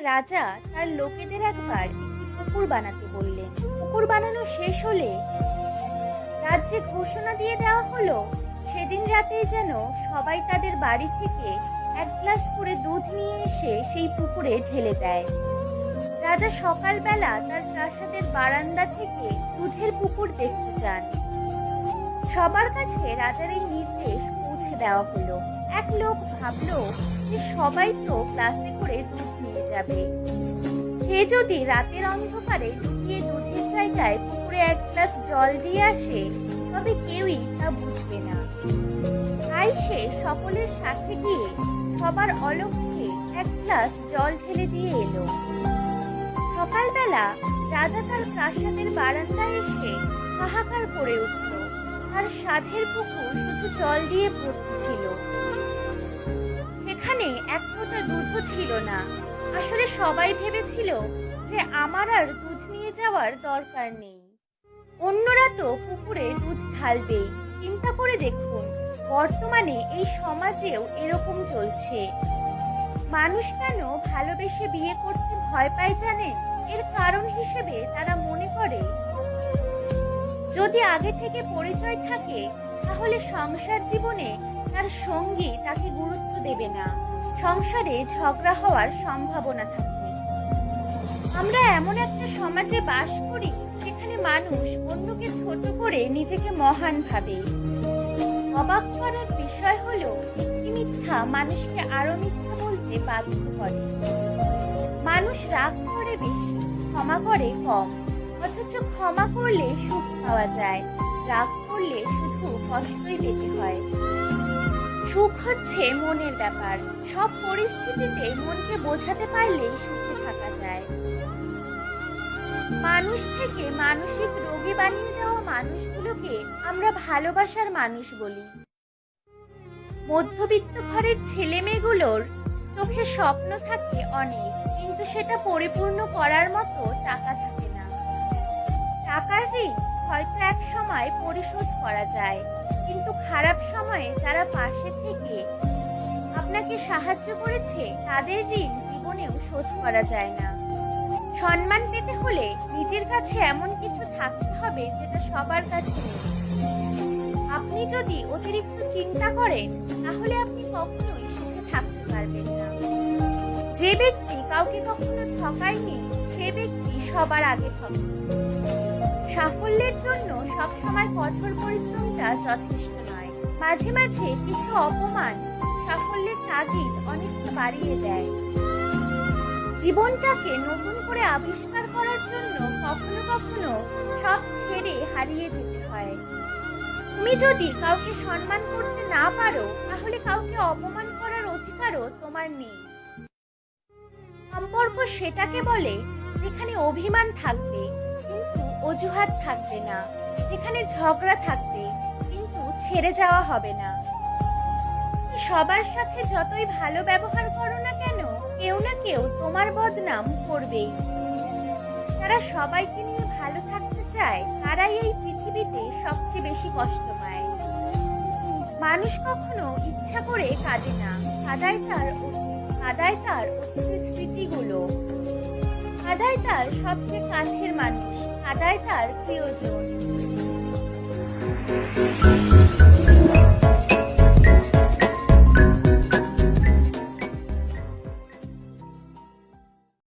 রাজা তার লোকেদের একবার একটি পুকুর বানাতে বললেন। পুকুর বানানো শেষ হলে রাজ্যে ঘোষণা দিয়ে দেওয়া হলো সেদিন রাতেই যেন সবাই তাদের বাড়ি থেকে এক গ্লাস করে দুধ নিয়ে এসে সেই পুকুরে ঢেলে দেয়। রাজা সকালবেলা তার প্রাসাদের বারান্দা থেকে দুধের পুকুর দেখতে চান। সবার কাছে রাজার এই নির্দেশ পৌঁছে দেওয়া হলো। এক লোক ভাবলো যে সবাই তো গ্লাসে করে দুধ নিয়ে যাবে, সে যদি রাতের অন্ধকারে লুকিয়ে দুধের জায়গায় পুকুরে এক গ্লাস জল দিয়ে আসে তবে কেউই তা বুঝবে না। তাই সে সকলের সাথে গিয়ে সবার অলক্ষ্যে এক গ্লাস জল ঢেলে দিয়ে এলো। সকালবেলা রাজা তার প্রাসাদের বারান্দায় এসে হাহাকার করে উঠল। তার সাধের পুকুর শুধু জল দিয়ে ভর্তি ছিল, সেখানে এক ফোঁটা দুধও ছিল না। আসলে সবাই ভেবেছিল যে আমার আর দুধ নিয়ে যাওয়ার দরকার নেই, অন্যরা তো পুকুরে দুধ ঢালবেই। চিন্তা করে দেখুন, বর্তমানে এই সমাজেও এরকম চলছে। মানুষ কেন ভালোবেসে বিয়ে করতে ভয় পায় জানেন? এর কারণ হিসেবে তারা মনে করে যদি আগে থেকে পরিচয় থাকে তাহলে সংসার জীবনে তার সঙ্গী তাকে গুরুত্ব দেবে না, সংসারে ঝগড়া হওয়ার সম্ভাবনা থাকে। আমরা এমন একটা সমাজে বাস করি যেখানে মানুষ অন্যকে ছোট করে নিজেকে মহান ভাবে। অবাক করার বিষয় হলো একটি মিথ্যা মানুষকে আরো মিথ্যা বলতে বাধ্য করে। মানুষ রাগ করে বেশি, ক্ষমা করে কম, অথচ ক্ষমা করলে সুখ পাওয়া যায়, রাগ করলে শুধু কষ্টই পেতে হয়। সুখ হচ্ছে মনের ব্যাপার, সব পরিস্থিতিতে মনকে বোঝাতে পারলেই সুখে থাকা যায়। মানুষ থেকে মানসিক রোগী বানিয়ে দেওয়া মানুষগুলোকে আমরা ভালোবাসার মানুষ বলি। মধ্যবিত্ত ঘরের ছেলে মেয়েগুলোর চোখে স্বপ্ন থাকে অনেক, কিন্তু সেটা পরিপূর্ণ করার মতো টাকা থাকে না। টাকার ঋণ হয়তো এক সময় পরিশোধ করা যায়, কিন্তু খারাপ সময়ে যারা পাশে থেকে আপনাকে সাহায্য করেছে তাদের ঋণ জীবনেও শোধ করা যায় না। সম্মান পেতে হলে নিজের কাছে এমন কিছু থাকতে হবে যেটা সবার কাছে নেই। আপনি যদি অতিরিক্ত চিন্তা করেন তাহলে আপনি কখনোই সুখে থাকতে পারবেন না। যে ব্যক্তি কাউকে কখনো ঠকায়নি সে ব্যক্তি সবার আগে ঠকে। সাফল্যের জন্য সবসময় কঠোর পরিশ্রমটা যথেষ্ট নয়, মাঝে মাঝে কিছু অপমান সাফল্যের তাগিদ অনেকটা বাড়িয়ে দেয়। জীবনটাকে নতুন করে আবিষ্কার করার জন্য কখনো কখনো সব ছেড়ে হারিয়ে যেতে হয়। তুমি যদি কাউকে সম্মান করতে না পারো তাহলে কাউকে অপমান করার অধিকারও তোমার নেই। সম্পর্ক সেটাকে বলে যেখানে অভিমান থাকবে কিন্তু অজুহাত থাকবে না, যেখানে ঝগড়া থাকবে কিন্তু ছেড়ে যাওয়া হবে না। সবার সাথে যতই ভালো ব্যবহার করো না কেন, কেউ না কেউ তোমার বদনাম করবেই। যারা সবাইকে নিয়ে ভালো থাকতে চায় তারাই এই পৃথিবীতে সবচেয়ে বেশি কষ্ট পায়। মানুষ কখনো ইচ্ছা করে কাঁদে না, কাঁদায় তার অতীতের স্মৃতিগুলো, কাঁদায় তার সবচেয়ে কাছের মানুষ, কাঁদায় তার প্রিয়জন।